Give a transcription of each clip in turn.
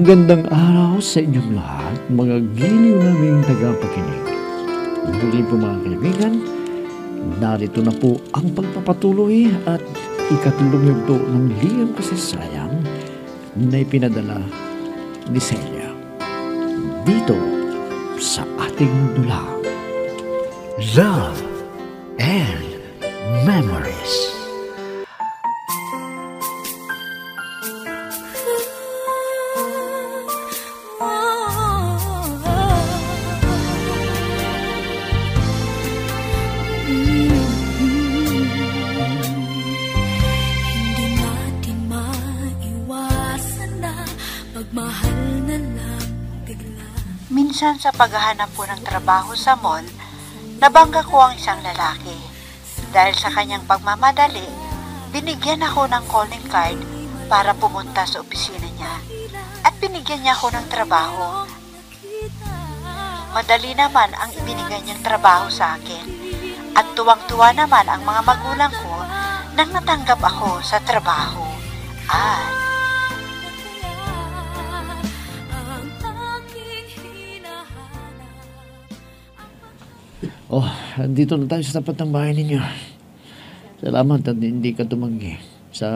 Magandang araw sa inyong lahat, mga giliw naming tagapakinig. Muli po mga kaibigan, narito na po ang pagpapatuloy at ikatulong yugto ng liyang kasaysayan na ipinadala ni Celia dito sa ating dulang Love and Memories. Minsan sa paghahanap po ng trabaho sa mall, nabangga ko ang isang lalaki. Dahil sa kanyang pagmamadali, binigyan ako ng calling card para pumunta sa opisina niya. At binigyan niya ako ng trabaho. Madali naman ang ibinigay niyang trabaho sa akin. At tuwang-tuwa naman ang mga magulang ko nang natanggap ako sa trabaho. At andito na tayo sa tapat ng bahay ninyo. Salamat at hindi ka tumanggi sa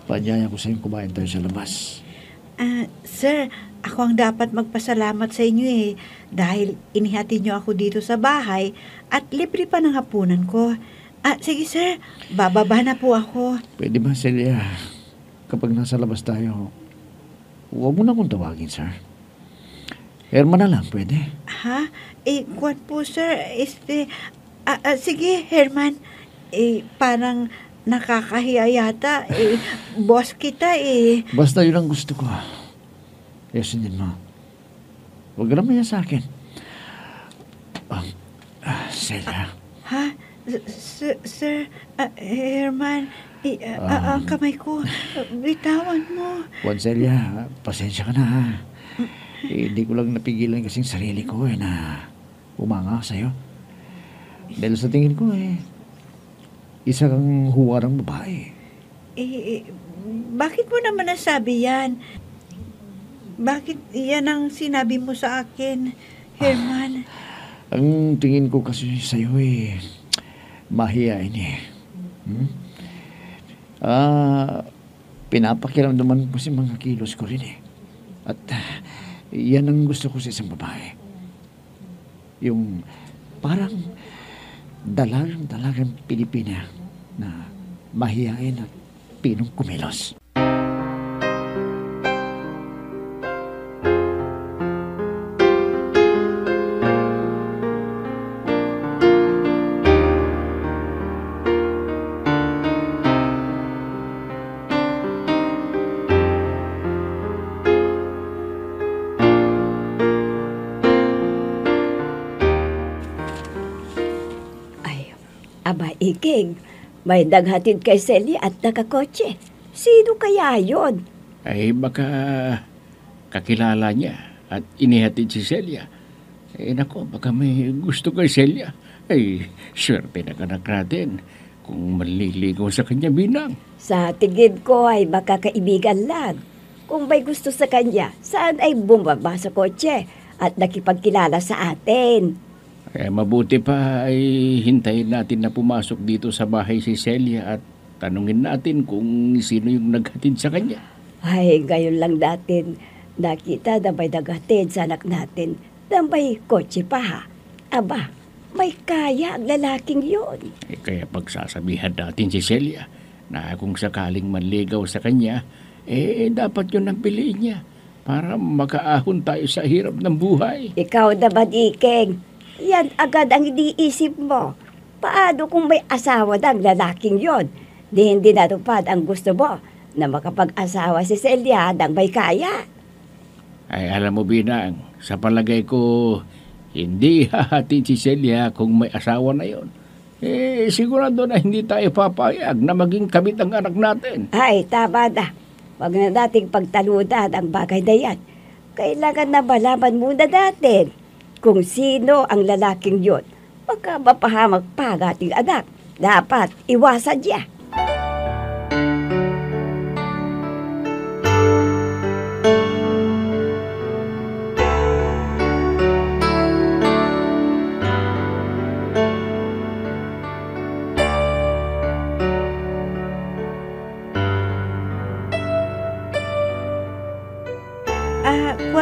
panyaya ko sa iyong kumain tayo sa labas. Sir, ako ang dapat magpasalamat sa inyo dahil inihati niyo ako dito sa bahay at libre pa ng hapunan ko. Sige sir, bababa na po ako. Pwede ba, Celia, kapag nasa labas tayo, huwag mo na akong tawagin, sir. Herman na lang, pwede? Ha? Kuwan po, sir. Sige, Herman. Parang nakakahiya yata. Boss kita, Basta yun ang gusto ko. Yasin din mo. Huwag ka naman yan sa akin. Celia. Ha? Sir, Herman, ang kamay ko. Bitawan mo. Juan Celia, pasensya ka na, ha? Hindi ko lang napigilan kasing sarili ko na umanga sa'yo. Dahil sa tingin ko isa kang huwarang babae. Bakit mo naman nasabi yan? Bakit yan ang sinabi mo sa akin, Herman? Ang tingin ko kasi sa'yo mahihain pinapakiramdaman ko si mga kilos ko rin At yan ang gusto ko sa isang babae. Yung parang dalagang Pilipina na mahihain at pinong kumilos. Aba, Iking, may daghatid kay Celia at nakakotse. Sino kaya yon? Ay, baka kakilala niya at inihatid si Celia. Nako, baka may gusto kay Celia. Ay, swerte na kanak natin kung maliligaw sa kanya binang. Sa tingin ko ay baka kaibigan lang. Kung may gusto sa kanya, saan ay bumaba sa kotse at nakipagkilala sa atin? Mabuti pa ay hintayin natin na pumasok dito sa bahay si Celia at tanungin natin kung sino yung naghatid sa kanya. Ay, gayon lang natin. Nakita na may naghatid sa anak natin na may kotse pa ha. Aba, may kaya ang lalaking yun. Kaya pagsasabihan natin si Celia na kung sakaling manligaw sa kanya, dapat yun ang piliin niya para makaahon tayo sa hirap ng buhay. Ikaw naman, Iking. Yan agad ang iniisip mo. Paano kung may asawa ng lalaking yon? Hindi natupad ang gusto mo na makapag-asawa si Celia ng may kaya. Ay, alam mo, Binang, sa palagay ko, hindi hahatid si Celia kung may asawa na yon. Sigurado na hindi tayo papayag na maging kabit ang anak natin. Ay, tama na. Huwag na nating pagtalunan ang bagay na yan. Kailangan na malaman muna natin kung sino ang lalaking yun. Baka mapahamak pa ang ating anak. Dapat iwasan niya.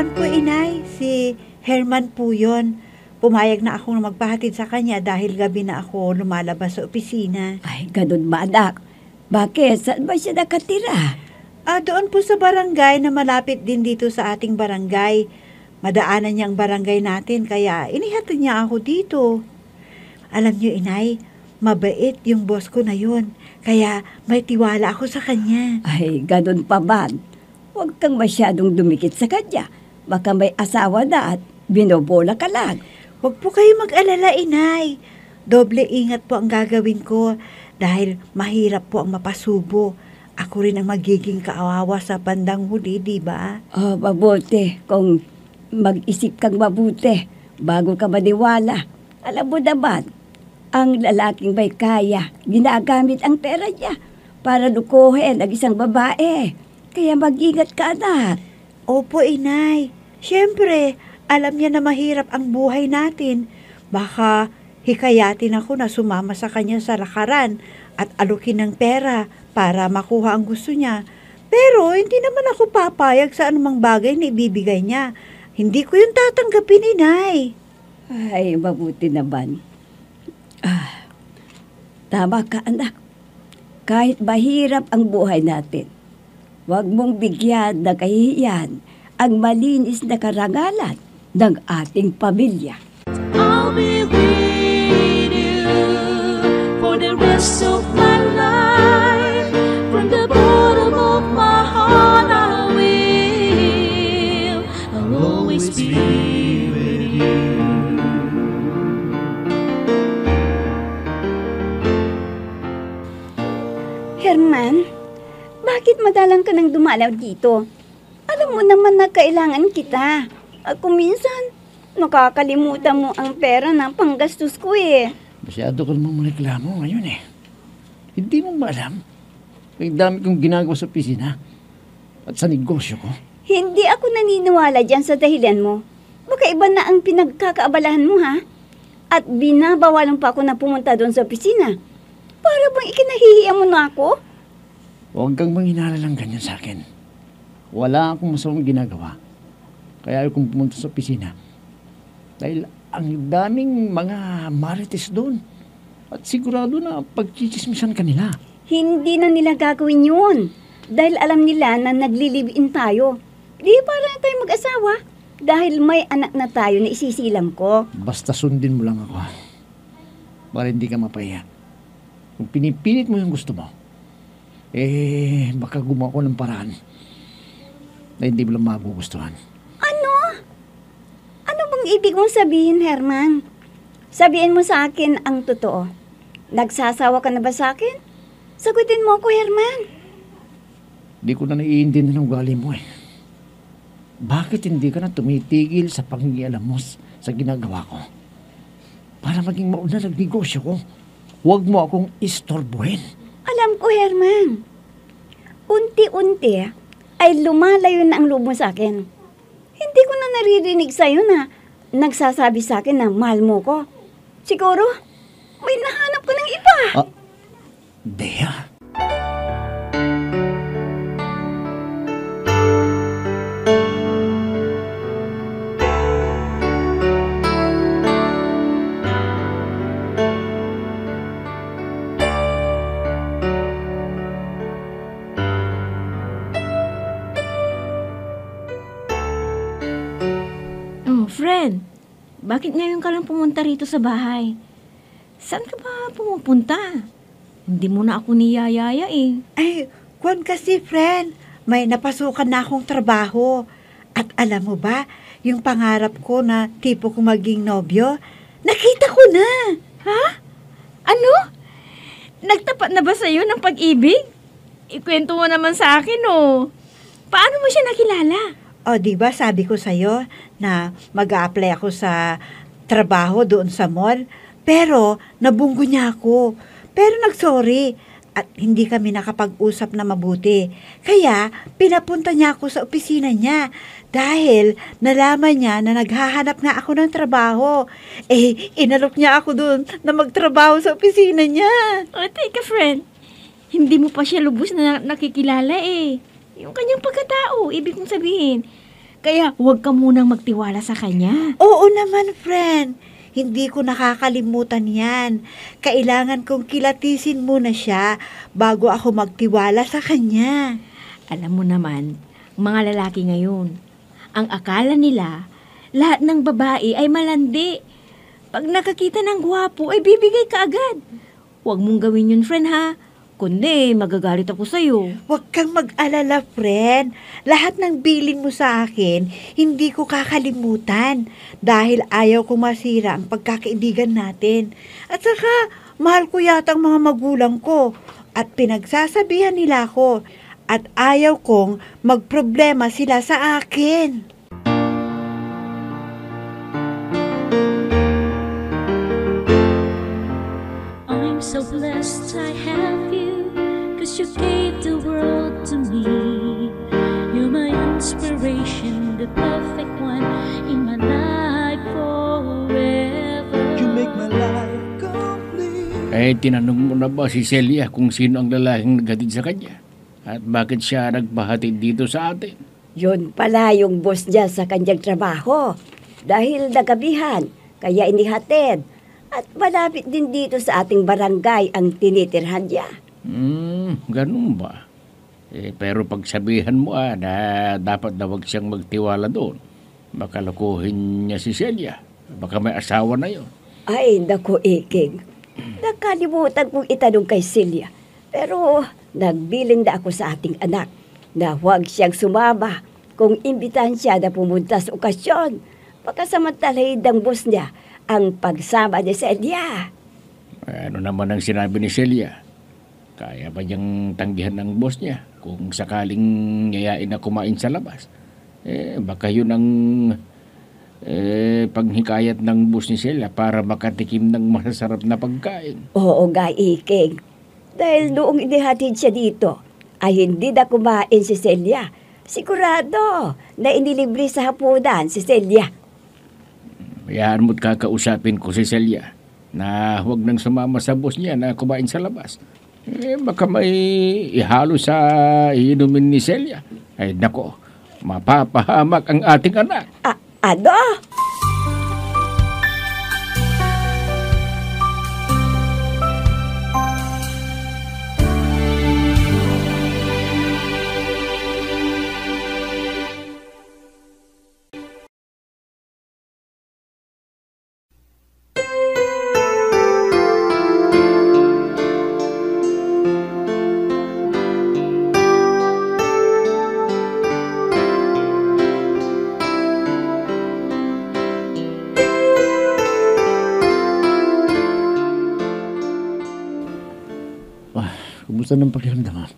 Owan po, inay. Si Herman po yun. Pumayag na akong magpahatid sa kanya dahil gabi na ako lumalabas sa opisina. Ay, ganun ba, anak? Bakit? Saan ba siya nakatira? Doon po sa barangay na malapit din dito sa ating barangay. Madaanan niya ang barangay natin kaya inihatid niya ako dito. Alam niyo, inay, mabait yung boss ko na yun. Kaya may tiwala ako sa kanya. Ay, ganun pa ba? Huwag kang masyadong dumikit sa kanya. Baka may asawa na at binobola ka lang. Huwag po kayo mag-alala, inay. Doble ingat po ang gagawin ko dahil mahirap po ang mapasubo. Ako rin ang magiging kaawawa sa bandang huli, di ba? Oh, mabuti kung mag-isip kang mabuti bago ka maniwala. Alam mo naman, ang lalaking may kaya, ginagamit ang pera niya para lukuhin ang isang babae. Kaya mag-ingat ka, anak. Opo, inay. Siyempre, alam niya na mahirap ang buhay natin. Baka hikayatin ako na sumama sa kanya sa lakaran at alukin ng pera para makuha ang gusto niya. Pero hindi naman ako papayag sa anumang bagay na ibibigay niya. Hindi ko yung tatanggapin, inay. Ay, mabuti naman. Tama ka, anak. Kahit mahirap ang buhay natin, huwag mong bigyan ng kahihiyan ang malinis na karangalan ng ating pamilya. I'll be with you for the rest of my life. From the bottom of my heart, I'll always be with you. Herman, bakit madalang ka nang dumalaw dito? Alam mo naman na kailangan kita. At kung minsan, nakakalimutan mo ang pera ng panggastos ko eh. Masyado ka namang reklamo ngayon eh. Hindi mo ba alam? Ang dami kong ginagawa sa opisina at sa negosyo ko. Hindi ako naniniwala dyan sa dahilan mo. Baka iba na ang pinagkakaabalahan mo, ha? At binabawalan pa ako na pumunta doon sa opisina. Para bang ikinahihiya mo na ako? Huwag kang manghinala lang ganyan sa akin. Wala akong masamang ginagawa. Kaya ayaw kong pumunta sa opisina. Dahil ang daming mga marites doon. At sigurado na pagchichismisan kanila. Hindi na nila gagawin yun. Dahil alam nila na nagli-live-in tayo. Di para na tayo mag-asawa. Dahil may anak na tayo na isisilang ko. Basta sundin mo lang ako. Para hindi ka mapahiya. Kung pinipilit mo yung gusto mo, baka gumawa ko ng paraan na hindi mo lang magugustuhan. Ano? Ano bang ibig mong sabihin, Herman? Sabihin mo sa akin ang totoo. Nagsasawa ka na ba sa akin? Sagutin mo ako, Herman. Hindi ko na naiintindihan ng ugali mo eh. Bakit hindi ka na tumitigil sa pangingialam mo sa ginagawa ko? Para maging mauna ng negosyo ko, huwag mo akong istorbohin. Alam ko, Herman. Unti-unti ay lumalayo na ang loob mo sa akin. Hindi ko na naririnig sa'yo na nagsasabi sa akin na mahal mo ko. Siguro, may nahanap ko ng iba. Dea? Friend, bakit ngayon ka lang pumunta rito sa bahay? Saan ka ba pumupunta? Hindi mo na ako niyayaya eh. Ay, Kwan kasi, friend, may napasukan na akong trabaho. At alam mo ba, yung pangarap ko na tipo kong maging nobyo, nakita ko na. Ha? Ano? Nagtapat na ba sa'yo ng pag-ibig? Ikwento mo naman sa akin oh. Paano mo siya nakilala? O, di ba sabi ko sa'yo na mag-a-apply ako sa trabaho doon sa mall? Pero, nabunggo niya ako. Pero nag-sorry at hindi kami nakapag-usap na mabuti. Kaya, pinapunta niya ako sa opisina niya dahil nalaman niya na naghahanap nga ako ng trabaho. Inalok niya ako doon na magtrabaho sa opisina niya. O, teka friend. Hindi mo pa siya lubos na nakikilala eh. Yung kanyang pagkatao, ibig kong sabihin. Kaya huwag ka munang magtiwala sa kanya. Oo naman, friend. Hindi ko nakakalimutan yan. Kailangan kong kilatisin muna siya bago ako magtiwala sa kanya. Alam mo naman, mga lalaki ngayon, ang akala nila, lahat ng babae ay malandi. Pag nakakita ng gwapo, ay bibigay ka agad. Huwag mong gawin yun, friend, ha? Kundi, magagalit ako sa'yo. Huwag kang mag-alala, friend. Lahat ng bilin mo sa akin, hindi ko kakalimutan. Dahil ayaw ko masira ang pagkakaibigan natin. At saka, mahal ko yata ang mga magulang ko. At pinagsasabihan nila ako. At ayaw kong magproblema sila sa akin. I'm so blessed I have you, 'cause you gave the world to me. You're my inspiration, the perfect one in my life forever. You make my life complete. Tinanong mo na ba si Celia kung sino ang lalaking naghatid sa kanya? At bakit siya nagpahatid dito sa atin? Yun pala yung boss niya sa kanyang trabaho. Dahil nagabihan, kaya inihatid. At malapit din dito sa ating barangay ang tinitirhan niya. Ganun ba? Pero pagsabihan mo na dapat na wag siyang magtiwala doon. Baka lukuhin niya si Celia. Baka may asawa na yun. Ay, naku, Iking. Nakalimutan kong itanong kay Celia. Pero nagbilin na ako sa ating anak na huwag siyang sumama kung imbitahan siya na pumunta sa okasyon. Baka samantalahin ng boss niya ang pagsama ni Celia. Ano naman ang sinabi ni Celia? Kaya ba niyang tanggihan ng boss niya kung sakaling yayain na kumain sa labas? Baka yun ang panghikayat ng boss ni Celia para makatikim ng masasarap na pagkain. Oo nga, Iking. Dahil noong inihatid siya dito, ay hindi na kumain si Celia. Sigurado na inilibre sa hapunan si Celia. Hayaan mo't kakausapin ko si Celia na huwag nang sumama sa boss niya na kumain sa labas. Baka may ihalo sa inumin ni Celia. Ay nako, mapapahamak ang ating anak. Ano? Kumusta ng pakiramdam mo?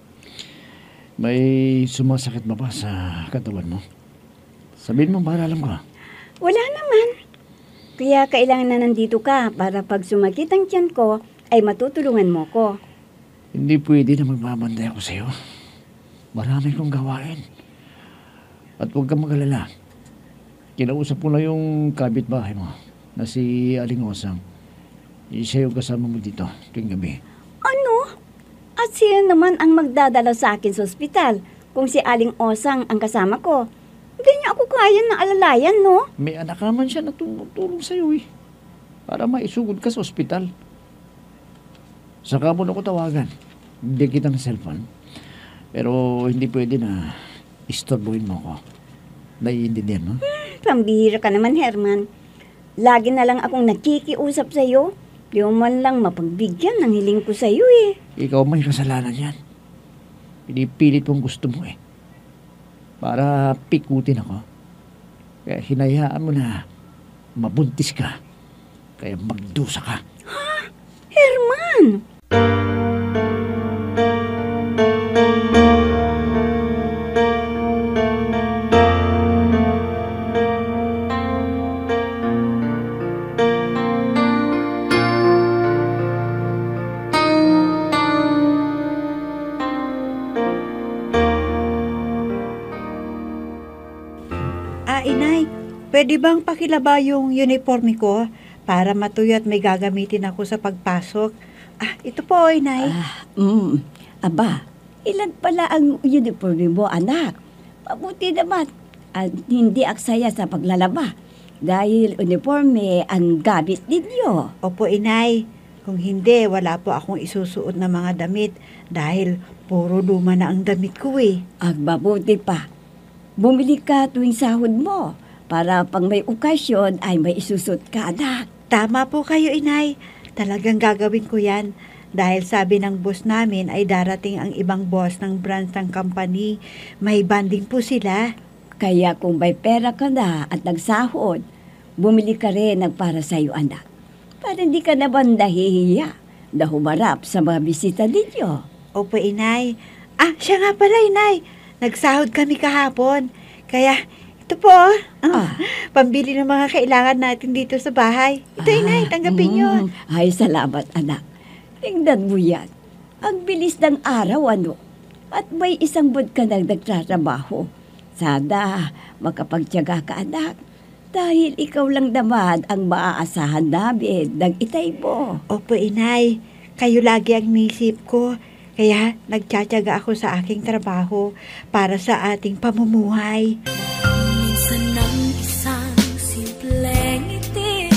May sumasakit ba sa katawan mo? Sabihin mo para alam ko. Wala naman. Kaya kailangan na nandito ka para pag sumakit ang tiyan ko, ay matutulungan mo ko. Hindi pwede na magbabanday ako sa'yo. Marami kong gawain. At huwag kang mag-alala. Kinausap ko na yung kapitbahay mo na si Aling Osang. Siya yung kasama mo dito tuwing gabi. Ano? At sino naman ang magdadala sa akin sa ospital kung si Aling Osang ang kasama ko? Hindi niya ako kaya ng alalayan, no? May anak naman siya na tumutulong sa'yo para maisugod ka sa ospital. Saka mo na ko tawagan. Hindi kita ng cellphone. Pero hindi pwede na istorbohin mo ko. Naiintindihan mo? Pambihira ka naman, Herman. Lagi na lang akong nakikiusap sa'yo. Di mo man lang mapagbigyan ng hiling ko sa'yo Ikaw may kasalanan yan. Pinipilit mong gusto mo para pikutin ako. Kaya hinayaan mo na mabuntis ka. Kaya magdusa ka. Herman! Inay, pwede bang pakilaba yung uniforme ko para matuyo at may gagamitin ako sa pagpasok? Ito po, Inay. Aba, ilan pala ang uniforme mo, anak? Mabuti naman at hindi aksaya sa paglalaba dahil uniforme ang gamit ninyo. Opo, inay. Kung hindi, wala po akong isusuot na mga damit dahil puro luma na ang damit ko eh. Ang mabuti pa, bumili ka tuwing sahod mo para pag may okasyon ay may isusot ka, anak. Tama po kayo, inay. Talagang gagawin ko yan. Dahil sabi ng boss namin ay darating ang ibang boss ng branch ng company. May banding po sila. Kaya kung may pera ka na at nagsahod, bumili ka rin ng para sa iyo, anak. Para hindi ka naman nahihiya na humarap sa mga bisita ninyo. Opo, inay. Siya nga pala, inay. Nagsahod kami kahapon. Kaya, ito po, pambili ng mga kailangan natin dito sa bahay. Ito, inay, tanggapin nyo. Ay, salamat, anak. Tingnan mo yan. Ang bilis ng araw, ano? At may isang buwan ka nang nagtatrabaho. Sana makapagtiyaga ka, anak. Dahil ikaw lang naman ang maaasahan namin ng itay mo. Opo, inay. Kayo lagi ang nisip ko. Kaya nagtsatsaga ako sa aking trabaho para sa ating pamumuhay. Minsan ng isang simpleng ngiti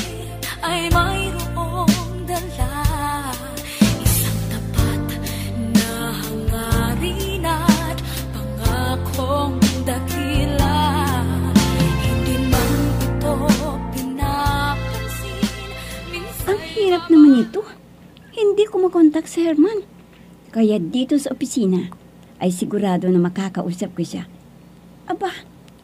ay mayroong dala. Isang tapat na hangarin at pangakong dakila. Hindi man ito pinapansin. Ang hirap naman ito. Hindi ko makontak si Herman. Kaya dito sa opisina ay sigurado na makakausap ko siya. Aba,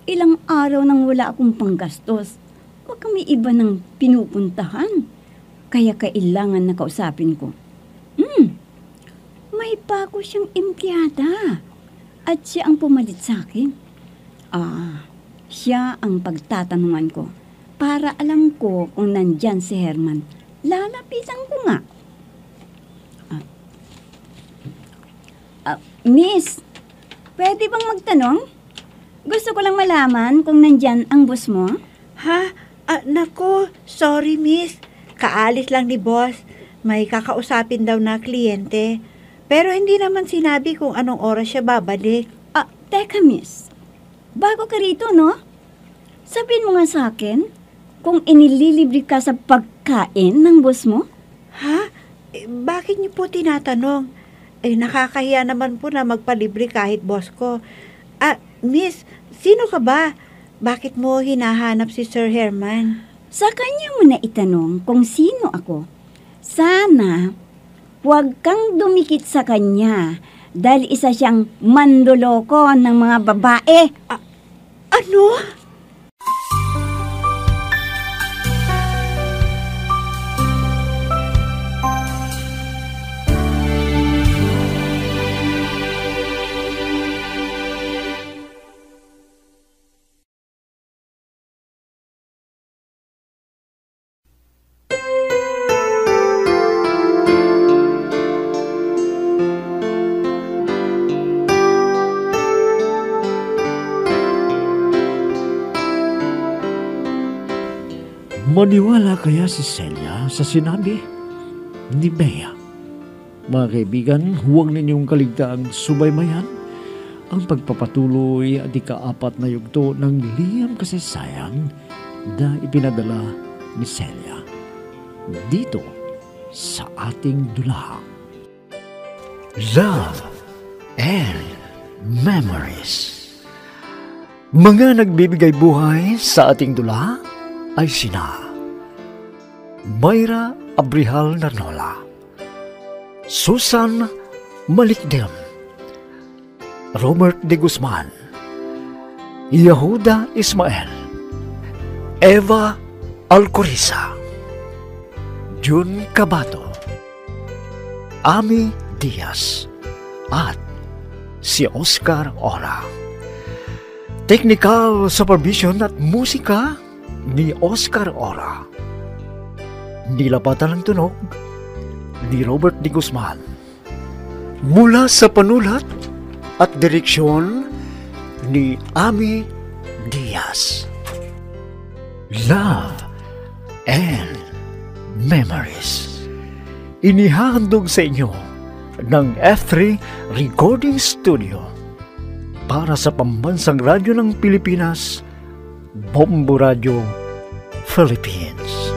ilang araw nang wala akong panggastos. Baka may iba nang pinupuntahan. Kaya kailangan na kausapin ko. May bago siyang empleyada. At siya ang pumalit sa akin. Siya ang pagtatanungan ko. Para alam ko kung nandyan si Herman. Lalapitan ko nga. Miss, pwede bang magtanong? Gusto ko lang malaman kung nandyan ang boss mo. Ha? Nako, sorry miss. Kaalis lang ni boss. May kakausapin daw na kliyente. Pero hindi naman sinabi kung anong oras siya babalik. Teka miss. Bago ka rito, no? Sabihin mo nga sa akin kung inililibre ka sa pagkain ng boss mo. Ha? Bakit niyo po tinatanong? Nakakahiya naman po na magpalibre kahit boss ko. Miss, sino ka ba? Bakit mo hinahanap si Sir Herman? Sa kanya mo na itanong kung sino ako. Sana, huwag kang dumikit sa kanya dahil isa siyang mandoloko ng mga babae. Ano? Maniwala kaya si Celia sa sinabi ni Bea? Mga kaibigan, huwag ninyong kaligtaan subaymayan ang pagpapatuloy at ika-4 na yugto ng liham kasaysayan na ipinadala ni Celia dito sa ating dula. Love and Memories. Mga nagbibigay buhay sa ating dula ay sina Mayra Abrihal Narnola, Susan Malikdem, Robert de Guzman, Yehuda Ismael, Eva Alcoriza, Jun Cabato, Ami Diaz, at si Oscar Ora. Technical supervision at musika ni Oscar Ora. Nilapatan ng tunog ni Robert de Guzman. Mula sa panulat at direksyon ni Ami Diaz. Love and Memories. Inihahandog sa inyo ng F3 Recording Studio para sa Pambansang Radyo ng Pilipinas Bombo Radio, Philippines.